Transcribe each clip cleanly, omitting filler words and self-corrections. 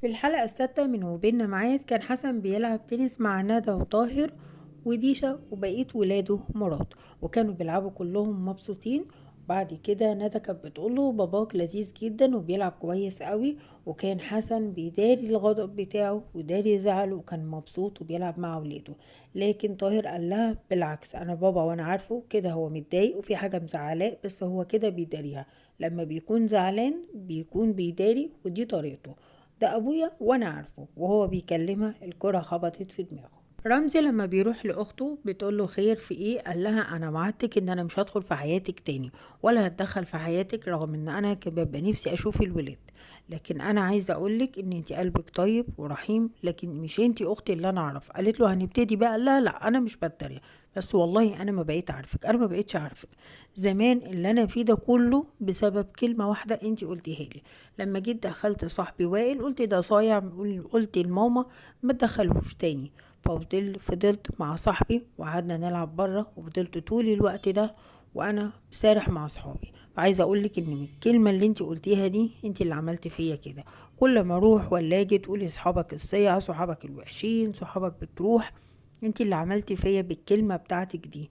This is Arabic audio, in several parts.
في الحلقة السادسة من وبيننا ميعاد كان حسن بيلعب تنس مع ندى وطاهر وديشا وبقية ولاده مراد، وكانوا بيلعبوا كلهم مبسوطين. بعد كده ندى كانت بتقوله باباك لذيذ جدا وبيلعب كويس قوي، وكان حسن بيداري الغضب بتاعه وداري زعله وكان مبسوط وبيلعب مع ولاده. لكن طاهر قال لها بالعكس، انا بابا وانا عارفه كده هو متضايق وفي حاجة مزعلاه، بس هو كده بيداريها. لما بيكون زعلان بيكون بيداري ودي طريقته. ده ابويا وانا عارفه. وهو بيكلمها الكرة خبطت في دماغه. رمزي لما بيروح لاخته بتقول له خير في ايه، قال لها انا وعدتك ان انا مش هدخل في حياتك تاني ولا هتدخل في حياتك، رغم ان انا كان ببقى نفسي اشوف الولاد. لكن انا عايزه اقولك ان انت قلبك طيب ورحيم، لكن مش انت اختي اللي انا اعرف. قالت له هنبتدي بقى؟ لا لا انا مش بتريق، بس والله انا ما بقيت عارفك، انا ما بقيتش عارفك. زمان اللي انا فيه ده كله بسبب كلمه واحده انت قلتيها لي. لما جيت دخلت صاحبي وائل قلت ده صايع، قلت لماما ما تدخلهوش تاني. فضلت مع صاحبي وقعدنا نلعب بره، وفضلت طول الوقت ده وانا سارح مع صحابي. فعايزه اقولك ان من الكلمه اللي انت قلتيها دي انت اللي عملت فيا كده. كل ما اروح ولا اجي تقولي صحابك الصيع، صحابك الوحشين، صحابك بتروح. انت اللي عملتي فيا بالكلمه بتاعتك دي.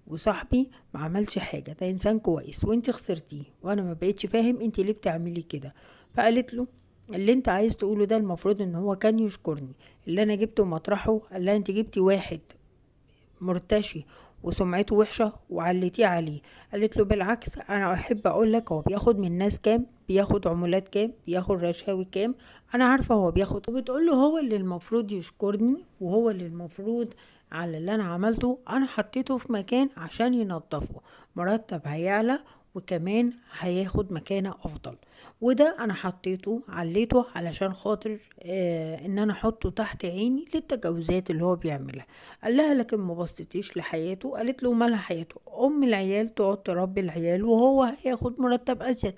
وصاحبي ما عملش حاجه، ده انسان كويس وانت خسرتيه، وانا ما بقيتش فاهم انت ليه بتعملي كده. فقالت له اللي انت عايز تقوله ده المفروض ان هو كان يشكرني. اللي انا جبته مطرحه، قال لها انت جبتي واحد مرتشي وسمعته وحشة وعلتيه عليه. قالت له بالعكس، انا احب اقول لك هو بياخد من الناس كام، بياخد عمولات كام، بياخد رشاوي كام، انا عارفة هو بياخد. وبتقول له هو اللي المفروض يشكرني، وهو اللي المفروض على اللي انا عملته. انا حطيته في مكان عشان ينظفه، مرتب هيعلى وكمان هياخد مكانة افضل. وده انا حطيته عليته علشان خاطر ان انا احطه تحت عيني للتجاوزات اللي هو بيعملها. قال لها لكن ما بصيتيش لحياته. قالت له مالها حياته، ام العيال تقعد تربي العيال وهو هياخد مرتب ازيد.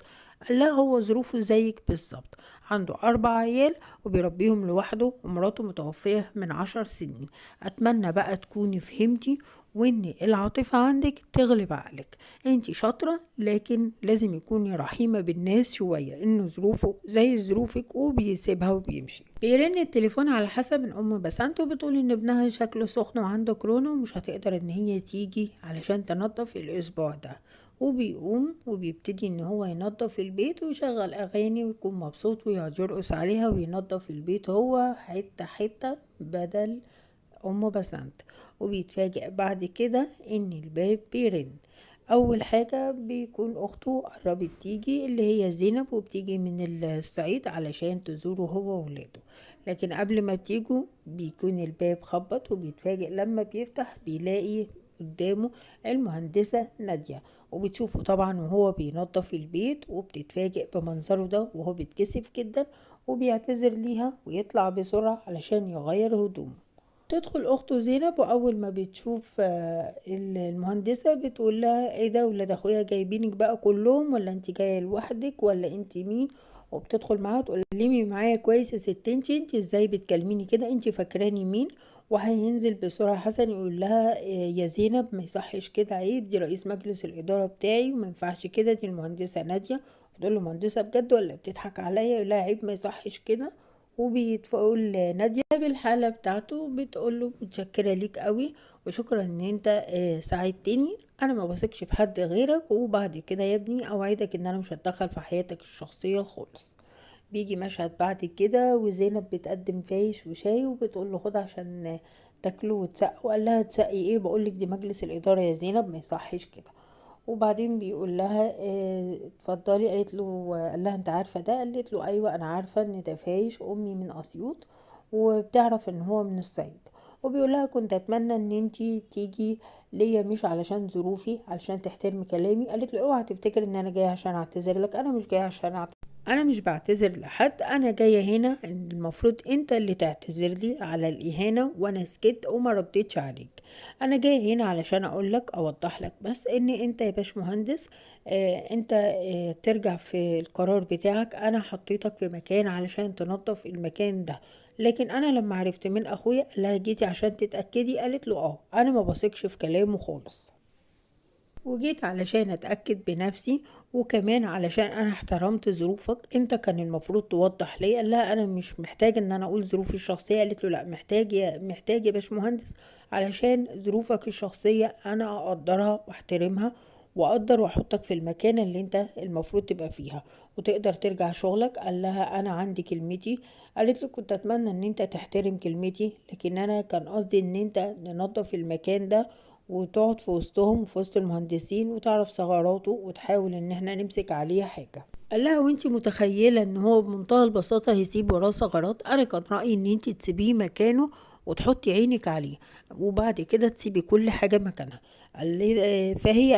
قال لها هو ظروفه زيك بالظبط، عنده 4 عيال وبيربيهم لوحده ومراته متوفية من 10 سنين. اتمنى بقى تكوني فهمتي وان العاطفة عندك تغلب عقلك. انتي شاطرة لكن لازم يكوني رحيمة بالناس شوية، انه ظروفه زي ظروفك وبيسيبها وبيمشي. بيرن التليفون على حسب من ام بسنت وبتقول ان ابنها شكله سخن وعنده كورونا ومش هتقدر ان هي تيجي علشان تنظف الاسبوع ده. وبيقوم وبيبتدي ان هو ينظف البيت ويشغل اغاني ويكون مبسوط ويقعد يرقص عليها وينظف البيت هو حتة حتة بدل ام بسنت. وبيتفاجئ بعد كده ان الباب بيرن. اول حاجة بيكون اخته قربت تيجي اللي هي زينب، وبتيجي من الصعيد علشان تزوره هو وولاده. لكن قبل ما بتيجوا بيكون الباب خبط، وبيتفاجئ لما بيفتح بيلاقي قدامه المهندسة نادية. وبتشوفه طبعا وهو بينظف البيت، وبتتفاجئ بمنظره ده وهو بيتكسف جدا، وبيعتذر ليها ويطلع بسرعة علشان يغير هدومه. تدخل اخته زينب، واول ما بتشوف المهندسة بتقول لها ايه ده، ولاد اخويا جايبينك بقى كلهم ولا انت جاية لوحدك ولا انت مين؟ وبتدخل معاها تقول كلمي معايا كويس يا ست، انت ازاي بتكلميني كده، انت فاكراني مين؟ وهينزل بسرعة حسن يقول لها يا زينب ما يصحش كده، عيب، دي رئيس مجلس الإدارة بتاعي وما ينفعش كده، دي المهندسة نادية. بتقول له مهندسة بجد ولا بتضحك عليا؟ يقول لها عيب ما يصحش كده. وبيتقول نادية بالحالة بتاعته، بتقول له متشكرة ليك قوي وشكرا ان انت ساعدتني، انا ما بثقش في حد غيرك، وبعد كده يا ابني اوعدك ان انا مش هتدخل في حياتك الشخصية خالص. بيجي مشهد بعد كده وزينب بتقدم فايش وشاي وبتقول له خد عشان تاكله وتسقه. وقال لها تسقي ايه، بقولك دي مجلس الاداره يا زينب ما يصحش كده. وبعدين بيقول لها اتفضلي. قالت له قال لها انت عارفه ده؟ قالت له ايوه انا عارفه ان ده فايش، امي من اسيوط وبتعرف ان هو من الصعيد. وبيقول لها كنت اتمنى ان انتي تيجي ليا مش علشان ظروفي، علشان تحترمي كلامي. قالت له اوعى تفتكر ان انا جايه عشان اعتذر لك، انا مش جايه عشان اعتذر، انا مش بعتذر لحد، انا جايه هنا المفروض انت اللي تعتذر لي على الاهانه وانا سكت وما رديتش عليك. انا جايه هنا علشان اقول لك اوضح لك بس ان انت يا باش مهندس انت ترجع في القرار بتاعك. انا حطيتك في مكان علشان تنظف المكان ده، لكن انا لما عرفت من اخويا قال لها جيتي عشان تتاكدي؟ قالت له اه انا ما بثقش في كلامه خالص. وجيت علشان اتأكد بنفسي، وكمان علشان انا احترمت ظروفك، انت كان المفروض توضح لي. قال لها انا مش محتاج ان انا اقول ظروفي الشخصية. قالت له لا، محتاج يا باشمهندس، علشان ظروفك الشخصية انا اقدرها واحترمها، واقدر واحطك في المكان اللي انت المفروض تبقى فيها وتقدر ترجع شغلك. قال لها انا عندي كلمتي. قالت له كنت اتمنى ان انت تحترم كلمتي، لكن انا كان قصدي ان انت ننظف المكان ده وتقعد في وسطهم وفي وسط المهندسين وتعرف ثغراته وتحاول ان احنا نمسك عليها حاجة. قال لها وانتي متخيلة ان هو بمنتهى البساطة هيسيب وراه ثغرات؟ انا كان رأيي ان انتي تسيبيه مكانه وتحطي عينك عليه، وبعد كده تسيبي كل حاجة مكانها. فهي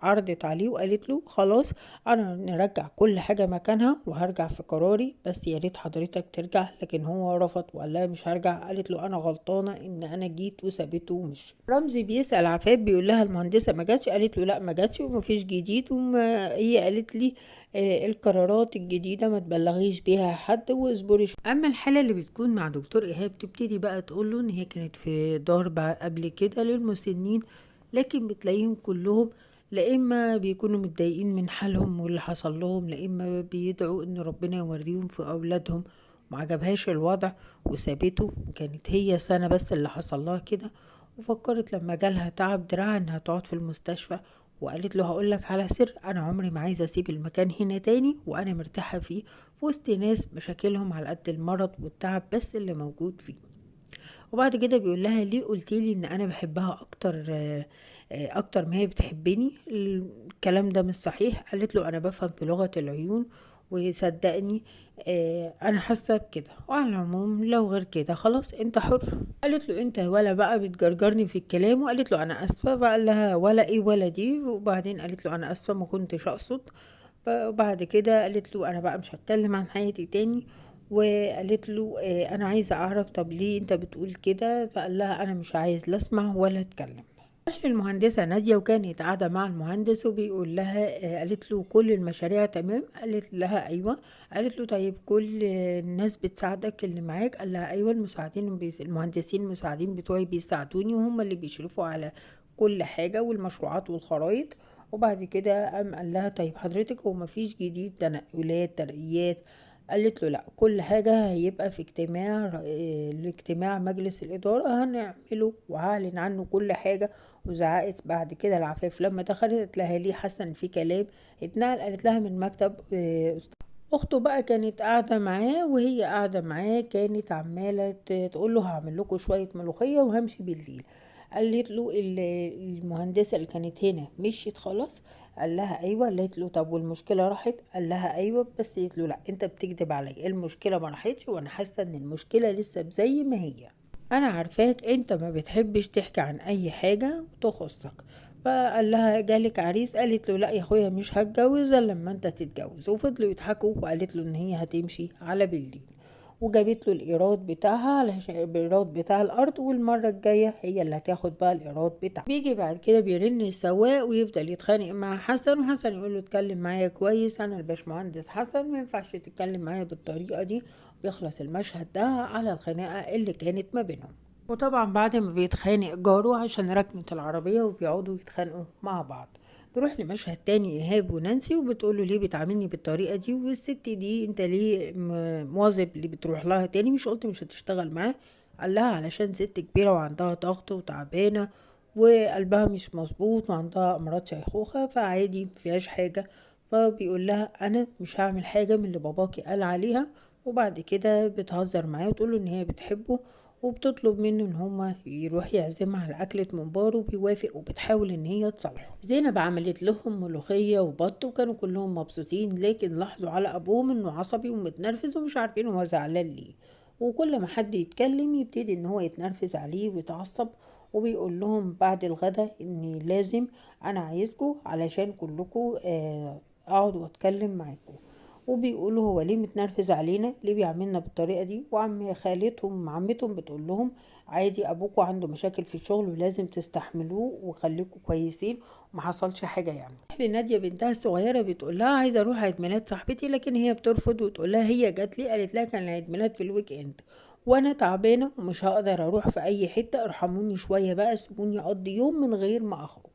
عرضت عليه وقالت له خلاص، انا نرجع كل حاجة مكانها وهرجع في قراري، بس يا ريت حضرتك ترجع. لكن هو رفض وقال لها مش هرجع. قالت له انا غلطانة ان انا جيت وسابته ومشي. رمزي بيسأل عفاف، بيقول لها المهندسة ما جاتش؟ قالت له لا ما جاتش ومفيش جديد، وما هي قالت لي القرارات الجديدة ما تبلغيش بيها حد واصبري شوية. اما الحالة اللي بتكون مع دكتور ايهاب، تبتدي بقى تقول له ان هي كانت في دار قبل كده للمسنين، لكن بتلاقيهم كلهم لا اما بيكونوا متضايقين من حالهم واللي حصل لهم، لا اما بيدعوا ان ربنا يوريهم في اولادهم. معجبهاش الوضع وسابته، وكانت هي سنة بس اللي حصل لها كده. وفكرت لما جالها تعب دراعها انها تقعد في المستشفى، وقالت له هقولك على سر، انا عمري ما عايزة اسيب المكان هنا تاني، وانا مرتاحة فيه في وسط ناس مشاكلهم على قد المرض والتعب بس اللي موجود فيه. وبعد كده بيقول لها ليه قلتيلي ان انا بحبها اكتر ما هي بتحبني؟ الكلام ده مش صحيح. قالت له انا بفهم في لغة العيون، وصدقني انا حاسه بكده، وعلى العموم لو غير كده خلاص انت حر. قالت له انت ولا بقى بتجرجرني في الكلام؟ وقالت له انا اسفه. فقال لها ولا ايه ولا دي. وبعدين قالت له انا اسفه ما كنتش اقصد. وبعد كده قالت له انا بقى مش هتكلم عن حياتي تاني. وقالت له انا عايزه اعرف طب ليه انت بتقول كده؟ فقال لها انا مش عايز لا اسمع ولا اتكلم. راح للمهندسة نادية وكانت قاعدة مع المهندس وبيقول لها قالت له كل المشاريع تمام؟ قالت لها أيوة. قالت له طيب كل الناس بتساعدك اللي معاك؟ قال لها أيوة، المهندسين المساعدين بتوعي بيساعدوني، وهم اللي بيشرفوا على كل حاجة والمشروعات والخرايط. وبعد كده قال لها طيب حضرتك هو مفيش جديد تنقلات ترقيات؟ قالت له لا، كل حاجة هيبقى في الاجتماع مجلس الإدارة هنعمله وهعلن عنه كل حاجة. وزعقت بعد كده العفاف لما دخلت، قالت لها ليه حسن في كلام اتنقل؟ قالت لها من مكتب اخته بقى كانت قاعده معاه، وهي قاعده معاه كانت عماله تقول له هعمل لكم شويه ملوخيه وهمشي بالليل. قالت له المهندسه اللي كانت هنا مشيت خلاص؟ قال لها ايوه. قالت له طب والمشكله راحت؟ قال لها ايوه. بس قالت له لا انت بتكذب عليا، المشكله ما راحتش، وانا حاسه ان المشكله لسه زي ما هي. انا عارفاك انت ما بتحبش تحكي عن اي حاجه تخصك. فقال لها جالك عريس؟ قالت له لا يا اخويا مش هتجوز الا لما انت تتجوز. وفضلوا يضحكوا، وقالت له ان هي هتمشي على بالليل، وجابت له الايراد بتاعها علشان الايراد بتاع الارض، والمره الجايه هي اللي هتاخد بقى الايراد بتاعها. بيجي بعد كده بيرن السواق ويفضل يتخانق مع حسن، وحسن يقول له اتكلم معايا كويس، انا الباشمهندس حسن ما ينفعش تتكلم معايا بالطريقه دي. بيخلص المشهد ده على الخناقه اللي كانت ما بينهم. وطبعا بعد ما بيتخانق جاره عشان ركنة العربية وبيقعدوا يتخانقوا مع بعض، بيروح لمشهد تاني إيهاب ونانسي وبتقوله ليه بتعاملني بالطريقة دي؟ والست دي انت ليه مواظب اللي بتروح لها تاني؟ مش قلت مش هتشتغل معاه؟ قال لها علشان ست كبيرة وعندها ضغط وتعبانة وقلبها مش مظبوط وعندها أمراض شيخوخة، فعادي مفيهاش حاجة. فبيقول لها أنا مش هعمل حاجة من اللي باباكي قال عليها. وبعد كده بتهزر معاه وتقوله إن هي بتحبه، وبتطلب منه ان هما يروح يعزمها على اكلة ممبار، وبيوافق وبتحاول ان هي تصالحه. زينب عملت لهم ملوخية وبط وكانوا كلهم مبسوطين، لكن لاحظوا على ابوهم انه عصبي ومتنرفز ومش عارفين هو زعلان ليه. وكل ما حد يتكلم يبتدي ان هو يتنرفز عليه ويتعصب. وبيقول لهم بعد الغدا اني لازم انا عايزكم علشان كلكم اقعد واتكلم معاكم. وبيقولوا هو ليه متنرفز علينا، ليه بيعملنا بالطريقه دي؟ عمتهم بتقول لهم عادي، ابوكوا عنده مشاكل في الشغل ولازم تستحملوه وخليكوا كويسين وما حصلش حاجه يعني. ناديه بنتها الصغيره بتقول لها عايزه اروح عيد ميلاد صاحبتي، لكن هي بترفض وتقول لها هي جات لي قالت لها كان عيد ميلاد في الويك اند وانا تعبانه ومش هقدر اروح في اي حته، ارحموني شويه بقى، سيبوني اقضي يوم من غير ما اخرج.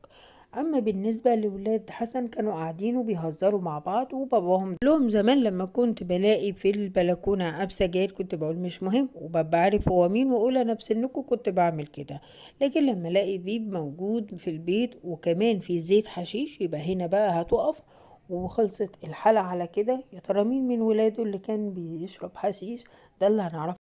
اما بالنسبة لولاد حسن كانوا قاعدين وبيهزروا مع بعض، وباباهم لهم زمان لما كنت بلاقي في البلكونة عاب سجاير كنت بقول مش مهم، وببقى عارف هو مين واقول انا بسنكم كنت بعمل كده. لكن لما الاقي بيب موجود في البيت وكمان في زيت حشيش يبقى هنا بقى هتقف. وخلصت الحلقة على كده. يا ترى مين من ولاده اللي كان بيشرب حشيش؟ ده اللي هنعرفه